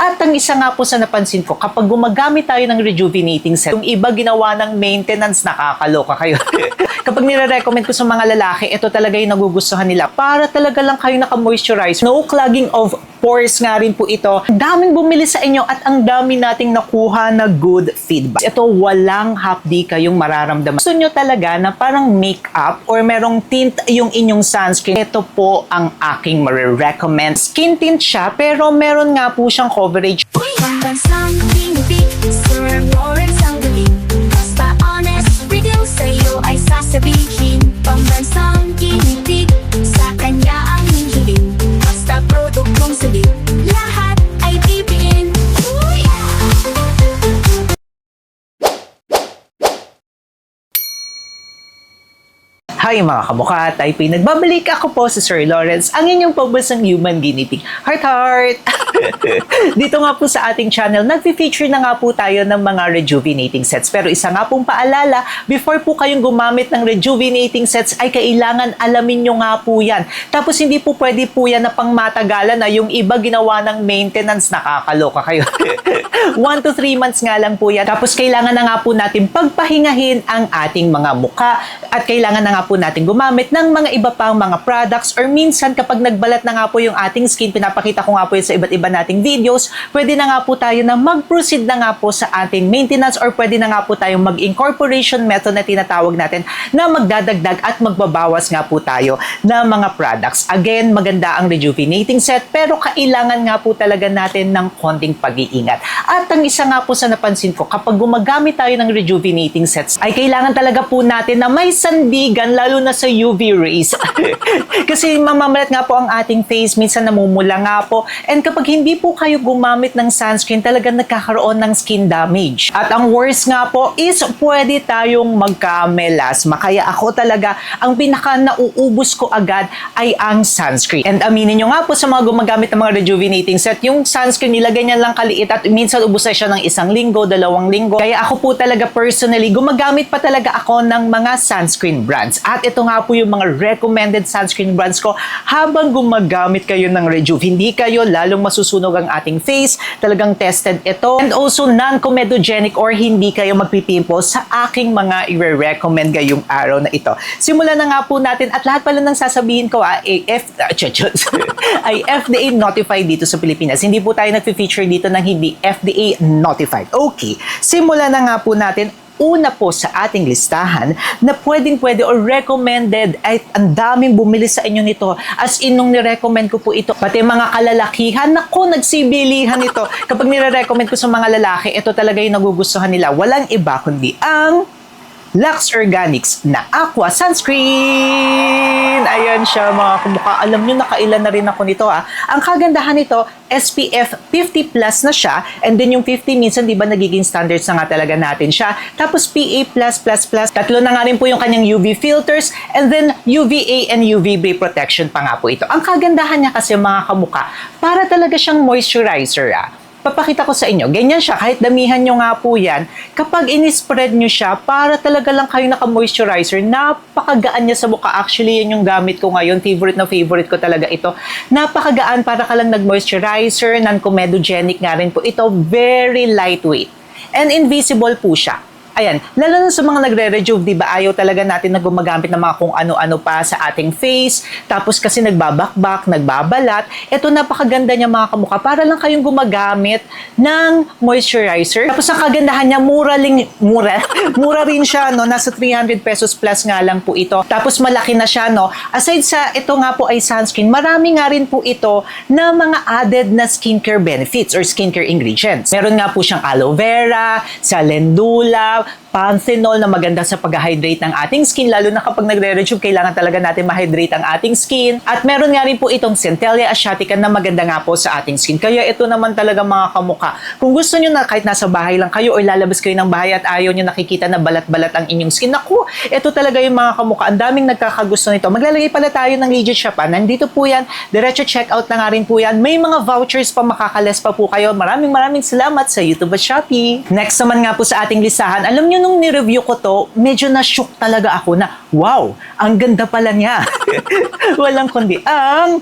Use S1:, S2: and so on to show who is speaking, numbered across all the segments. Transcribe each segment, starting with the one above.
S1: At ang isa nga po sa napansin ko, kapag gumagamit tayo ng rejuvenating set, yung iba ginawa ng maintenance, nakakaloka kayo. Kapag nire-recommend ko sa mga lalaki, ito talaga yung nagugustuhan nila. Para talaga lang kayo naka-moisturize. No clogging of pores nga rin po ito. Ang daming bumili sa inyo at ang dami nating nakuha na good feedback. Ito walang hapdi kayong mararamdaman. Gusto nyo talaga na parang makeup or merong tint yung inyong sunscreen. Ito po ang aking marirecommend. Skin tint siya pero meron nga po siyang coverage.
S2: Pambansang tinipid, Sir Lawrence ang galing. Basta honest, review sa'yo ay sasabihin. Pambansang tinipid, sa kanya ang hihiling. Basta produktong salit, lahat ay bibiin. Uy!
S1: Hi mga kamukha, Taipei. Nagbabalik ako po si Sir Lawrence, ang inyong pabasang human guinea pig. Heart, heart! Dito nga po sa ating channel, nag-feature na nga po tayo ng mga rejuvenating sets. Pero isa nga pong paalala, before po kayong gumamit ng rejuvenating sets, ay kailangan alamin nyo nga po yan. Tapos hindi po pwede po yan na pangmatagalan na yung iba ginawa ng maintenance, nakakaloka kayo. 1 to 3 months nga lang po yan. Tapos kailangan na nga po natin pagpahingahin ang ating mga muka at kailangan na nga po natin gumamit ng mga iba pang mga products or minsan kapag nagbalat na nga po yung ating skin, pinapakita ko nga po yun sa iba't iba nating videos, pwede na nga po tayo na mag-proceed na nga po sa ating maintenance or pwede na nga po tayong mag-incorporation method na tinatawag natin na magdadagdag at magbabawas nga po tayo ng mga products. Again, maganda ang rejuvenating set pero kailangan nga po talaga natin ng konting pag-iingat. At ang isa nga po sa napansin ko, kapag gumagamit tayo ng rejuvenating sets, ay kailangan talaga po natin na may sandigan lalo na sa UV rays. Kasi mamamalat nga po ang ating face, minsan namumula nga po. And kapag hindi po kayo gumamit ng sunscreen, talagang nagkakaroon ng skin damage. At ang worst nga po is pwede tayong magka-melasma. Kaya ako talaga, ang pinaka nauubos ko agad ay ang sunscreen. And aminin nyo nga po sa mga gumagamit ng mga rejuvenating set, yung sunscreen nila ganyan lang kaliit at minsan ubos na siya ng 1 linggo, 2 linggo. Kaya ako po talaga personally, gumagamit pa talaga ako ng mga sunscreen brands. At ito nga po yung mga recommended sunscreen brands ko habang gumagamit kayo ng Rejuve. Hindi kayo lalong masusunog ang ating face. Talagang tested ito. And also non-comedogenic or hindi kayo magpipimple sa aking mga i-recommend ngayong araw na ito. Simulan na nga po natin at lahat pala ng sasabihin ko ay FDA notified dito sa Pilipinas. Hindi po tayo nag-feature dito ng hindi FDA notified. Okay, simulan na nga po natin. Una po sa ating listahan na pwedeng-pwede or recommended ay ang daming bumili sa inyo nito. As in, nung nirecommend ko po ito, pati mga kalalakihan, naku, nagsibilihan ito. Kapag nire-recommend ko sa mga lalaki, ito talaga yung nagugustuhan nila. Walang iba kundi ang Lux Organics na Aqua Sunscreen. Ayan siya mga kumukha. Alam nyo, nakailan na rin ako nito ha. Ang kagandahan nito, SPF 50 plus na siya. And then yung 50 minsan, di ba nagiging standards na nga talaga natin siya. Tapos PA+++. Tatlo na nga rin po yung kanyang UV filters. And then UVA and UVB protection pa nga po ito. Ang kagandahan niya kasi mga kamukha, para talaga siyang moisturizer Papakita ko sa inyo, ganyan siya, kahit damihan nyo nga po yan, kapag in-spread nyo siya, para talaga lang kayo naka-moisturizer, napakagaan niya sa mukha. Actually, yan yung gamit ko ngayon, favorite ko talaga ito. Napakagaan, para ka lang nag-moisturizer, non-comedogenic nga rin po ito, very lightweight, and invisible po siya. Ayan, lalo na sa mga nagre-rejuve, di ba, ayaw talaga natin na gumagamit ng mga kung ano-ano pa sa ating face, tapos kasi nagbabakbak, nagbabalat. Ito, napakaganda niya mga kamukha, para lang kayong gumagamit ng moisturizer. Tapos ang kagandahan niya, mura rin siya, no? Nasa 300 pesos plus nga lang po ito. Tapos malaki na siya, no? Aside sa ito nga po ay sunscreen, marami nga rin po ito na mga added na skincare benefits or skincare ingredients. Meron nga po siyang aloe vera, calendula, panthenol na maganda sa pag-hydrate ng ating skin, lalo na kapag nagre-rejuve, kailangan talaga natin ma-hydrate ang ating skin. At meron nga rin po itong Centella asiatica na maganda nga po sa ating skin. Kaya ito naman talaga mga kamukha. Kung gusto nyo na kahit nasa bahay lang kayo o lalabas kayo ng bahay at ayaw nyo nakikita na balat-balat ang inyong skin, naku, ito talaga yung mga kamukha. Ang daming nagkakagusto nito. Maglalagay pala tayo ng legit shop. Nandito po yan. Diretso checkout na nga rin po yan. May mga vouchers pa, makakales pa po kayo. Maraming salamat sa YouTube at Shopee. Next naman nga po sa ating listahan, alam nyo nung ni-review ko to, medyo na-shock talaga ako na, wow, ang ganda pala niya. Walang kundi ang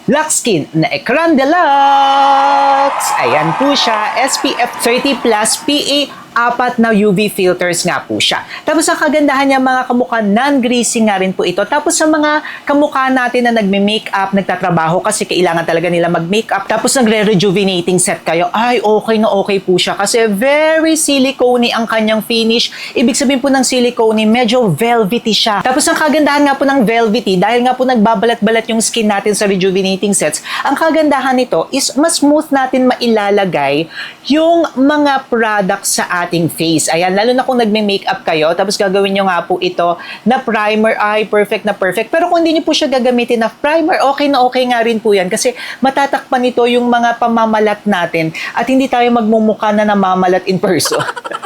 S1: Lux Skin na Ecran Deluxe. Ayan po siya, SPF 30+, PA 4 na UV filters nga po siya. Tapos ang kagandahan niya mga kamukha, non-greasy nga rin po ito. Tapos sa mga kamukha natin na nagme-makeup, nagtatrabaho kasi kailangan talaga nila mag-makeup, tapos nagre-rejuvenating set kayo, ay okay na okay po siya kasi very silicone ang kanyang finish. Ibig sabihin po ng silicone, medyo velvety siya. Tapos ang kagandahan nga po ng velvety, dahil nga po nagbabalat-balat yung skin natin sa rejuvenating sets, ang kagandahan nito is mas smooth natin mailalagay yung mga products sa ating face. Ayan, lalo na kung nagme-makeup kayo, tapos gagawin nyo nga po ito na primer, ay perfect na perfect. Pero kung hindi nyo po siya gagamitin na primer, okay na okay nga rin po yan kasi matatakpan ito yung mga pamamalat natin at hindi tayo magmumukha na namamalat in person.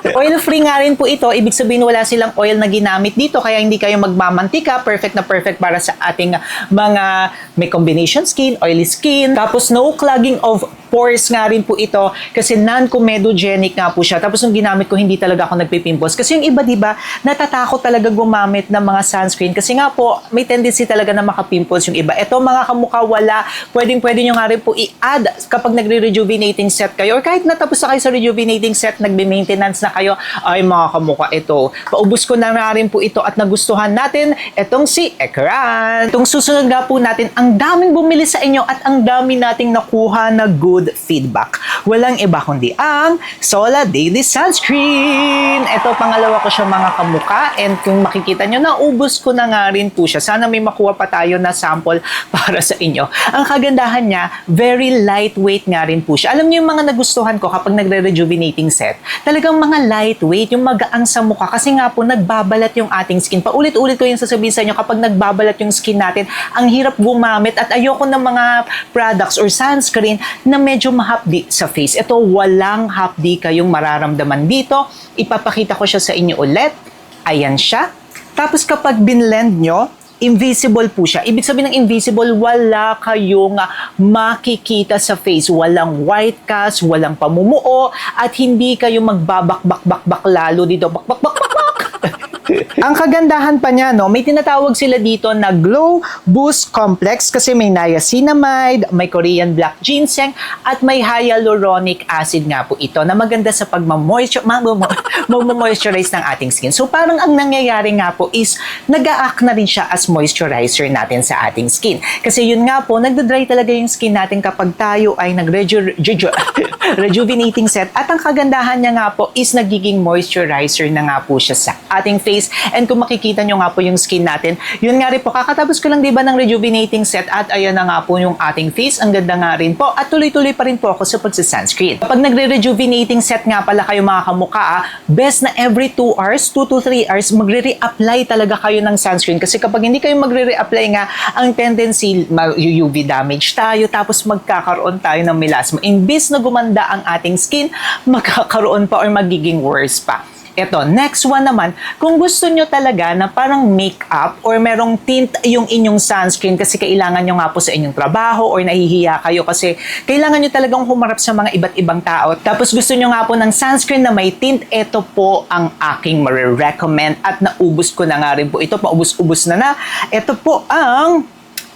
S1: Oil-free nga rin po ito, ibig sabihin wala silang oil na ginamit dito kaya hindi kayo magmamantika, perfect na perfect para sa ating mga may combination skin, oily skin, tapos no clogging of pores nga rin po ito kasi non-comedogenic nga po siya. Tapos yung ginamit ko, hindi talaga ako nagpipimples. Kasi yung iba, diba, natatakot talaga gumamit ng mga sunscreen kasi nga po, may tendency talaga na makapimples yung iba. Ito mga kamukha, wala. Pwede nyo nga rin po i-add kapag nagre-rejuvenating set kayo or kahit natapos na kayo sa rejuvenating set, nagbe-maintenance na kayo, ay mga kamukha, ito. Paubos ko na nga rin po ito at nagustuhan natin itong si Ecran. Itong susunod nga po natin, ang daming bumili sa inyo at ang dami nating nakuha na good feedback. Walang iba kundi ang Sola Daily Sunscreen. Ito, pangalawa ko siya mga kamuka and kung makikita nyo, naubos ko na nga rin po siya. Sana may makuha pa tayo na sample para sa inyo. Ang kagandahan niya, very lightweight nga rin po siya. Alam niyo yung mga nagustuhan ko kapag nagre-rejuvenating set, talagang mga lightweight, yung magaang sa mukha kasi nga po nagbabalat yung ating skin. Paulit-ulit ko yung sasabihin sa inyo, kapag nagbabalat yung skin natin, ang hirap gumamit at ayoko ng mga products or sunscreen na medyo mahapdi sa face. Ito, walang hapdi kayong mararamdaman dito. Ipapakita ko siya sa inyo ulit. Ayan siya. Tapos kapag binlend nyo, invisible po siya. Ibig sabihin ng invisible, wala kayong makikita sa face. Walang white cast, walang pamumuo, at hindi kayo magbabak-bak-bak-bak lalo dito. Bak-bak-bak-bak-bak! Ang kagandahan pa niya, no, may tinatawag sila dito na Glow Boost Complex kasi may niacinamide, may Korean black ginseng, at may hyaluronic acid nga po ito na maganda sa mag-moisturize ng ating skin. So parang ang nangyayari nga po is nag-a-act na rin siya as moisturizer natin sa ating skin. Kasi yun nga po, nagda-dry talaga yung skin natin kapag tayo ay rejuvenating set. At ang kagandahan niya nga po is nagiging moisturizer na nga po siya sa ating face. And kung makikita nyo nga po yung skin natin, yun nga rin po, kakatapos ko lang diba ng rejuvenating set at ayan na nga po yung ating face. Ang ganda nga rin po at tuloy-tuloy pa rin po ako sa pagsa-sunscreen. Kapag nagre-rejuvenating set nga pala kayo mga kamukha, best na every 2 hours, 2 to 3 hours, magre-reapply talaga kayo ng sunscreen. Kasi kapag hindi kayo magre-reapply nga, ang tendency, UV damage tayo, tapos magkakaroon tayo ng melasma. Imbis na gumanda ang ating skin, magkakaroon pa or magiging worse pa. Ito, next one naman, kung gusto nyo talaga na parang makeup or merong tint yung inyong sunscreen kasi kailangan nyo nga po sa inyong trabaho or nahihiya kayo kasi kailangan nyo talagang humarap sa mga iba't ibang tao. Tapos gusto nyo nga po ng sunscreen na may tint, ito po ang aking marirecommend at naubos ko na nga rin po ito, paubos-ubos na. Ito po ang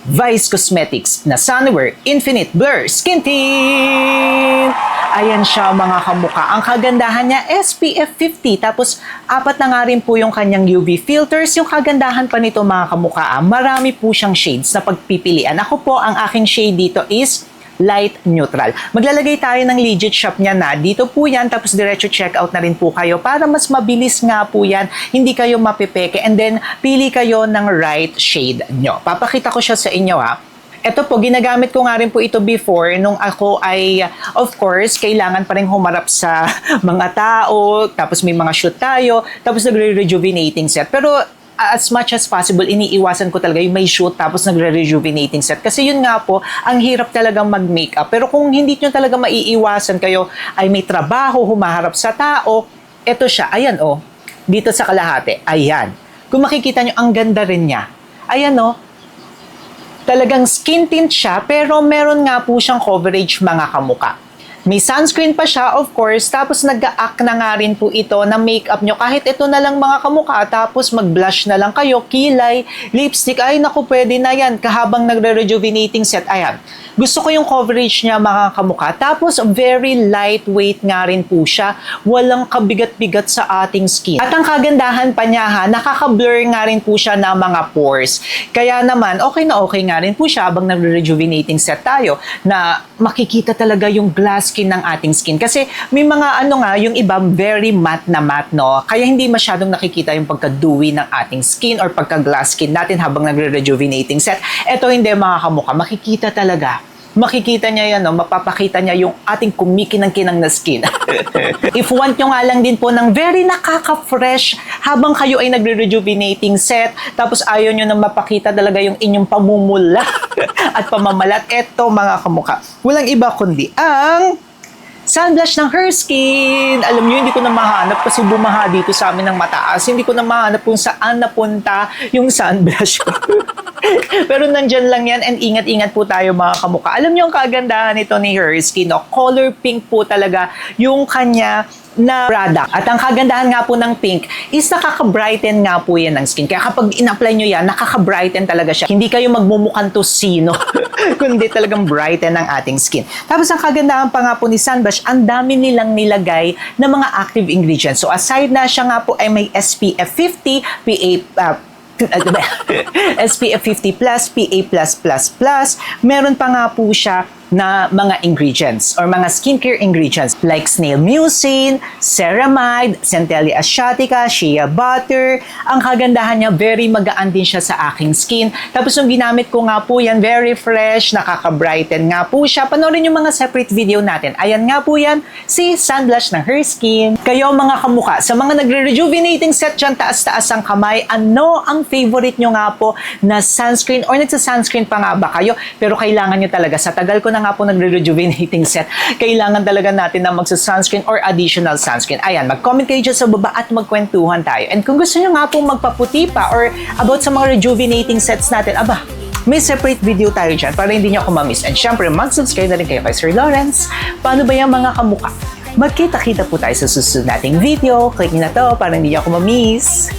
S1: Vice Cosmetics na Sunwear Infinite Blur Skin Tint. Ayan siya mga kamuka. Ang kagandahan niya, SPF 50. Tapos, 4 na nga rin po yung kanyang UV filters. Yung kagandahan pa nito mga kamuka, marami po siyang shades na pagpipilian. Ako po, ang aking shade dito is light neutral. Maglalagay tayo ng legit shop niya na dito po yan, tapos diretso checkout na rin po kayo para mas mabilis nga po yan, hindi kayo mapipeke, and then pili kayo ng right shade nyo. Papakita ko siya sa inyo ha. Ito po, ginagamit ko nga rin po ito before nung ako ay, of course, kailangan pa rin humarap sa mga tao, tapos may mga shoot tayo, tapos nagre-rejuvenating set. Pero as much as possible, iniiwasan ko talaga yung may shoot tapos nagre-rejuvenating set. Kasi yun nga po, ang hirap talagang mag-makeup. Pero kung hindi nyo talaga maiiwasan kayo, ay may trabaho, humaharap sa tao, eto siya, ayan oh, dito sa kalahati, ayan. Kung makikita nyo, ang ganda rin niya. Ayan oh, talagang skin tint siya, pero meron nga po siyang coverage mga kamuka. May sunscreen pa siya, of course, tapos nag-a-act na nga rin po ito na makeup nyo. Kahit ito na lang mga kamukha, tapos mag-blush na lang kayo, kilay, lipstick, ay naku, pwede na yan. Kahabang nagre-rejuvenating set, ayan. Gusto ko yung coverage niya mga kamukha. Tapos, very lightweight nga rin po siya. Walang kabigat-bigat sa ating skin. At ang kagandahan pa niya ha, nakaka-blur nga rin po siya ng mga pores. Kaya naman, okay na okay nga rin po siya habang nagre-rejuvenating set tayo na makikita talaga yung glass skin ng ating skin. Kasi may mga yung iba very matte na matte, no? Kaya hindi masyadong nakikita yung pagka-dewy ng ating skin or pagka-glass skin natin habang nagre-rejuvenating set. Ito hindi mga kamukha, makikita talaga. Makikita niya yan, no? Mapapakita niya yung ating kumikinang-kinang na skin. If want nyo nga lang din po ng very nakaka-fresh habang kayo ay nagre-rejuvenating set, tapos ayaw nyo na mapakita talaga yung inyong pamumula at pamamalat, eto mga kamukha. Walang iba kundi ang sun blush ng Her Skin. Alam niyo, hindi ko na mahanap kasi bumaha dito sa amin ng mataas. Hindi ko na mahanap kung saan napunta yung sun blush ko. Pero nandyan lang yan and ingat-ingat po tayo mga kamukha. Alam niyo ang kagandahan nito ni Her Skin, no? Color pink po talaga yung kanya na product. At ang kagandahan nga po ng pink is nakaka-brighten nga po yan ng skin. Kaya kapag in-apply nyo yan, nakaka-brighten talaga siya. Hindi kayo magmumukhang tosino, kundi talagang brighten ng ating skin. Tapos ang kagandahan pa nga po ni Sunblush, ang dami nilang nilagay na mga active ingredients. So aside na siya nga po ay may SPF 50, SPF 50+, PA+++, meron pa nga po siya na mga ingredients or mga skincare ingredients like snail mucin, ceramide, centella asiatica, shea butter. Ang kagandahan niya, very magaan din siya sa aking skin. Tapos yung ginamit ko nga po yan, very fresh, nakaka-brighten nga po siya. Panoorin yung mga separate video natin. Ayan nga po yan, si Sun Blush ng Her Skin. Kayo mga kamukha, sa mga nagre-rejuvenating set dyan, taas-taas ang kamay, ano ang favorite nyo nga po na sunscreen or nagsa-sunscreen pa nga ba kayo? Pero kailangan nyo talaga, sa tagal ko na nga po nagre-rejuvenating set, kailangan talaga natin na magsa-sunscreen or additional sunscreen. Ayan, mag-comment kayo dyan sa baba at magkwentuhan tayo. And kung gusto nyo nga po magpaputi pa or about sa mga rejuvenating sets natin, aba, may separate video tayo dyan para hindi nyo ako ma-miss. And syempre, mag-subscribe na rin kayo kay Sir Lawrence. Paano ba yung mga kamukha? Magkita-kita po tayo sa susunod nating video. Click nyo na to para hindi nyo ako ma-miss.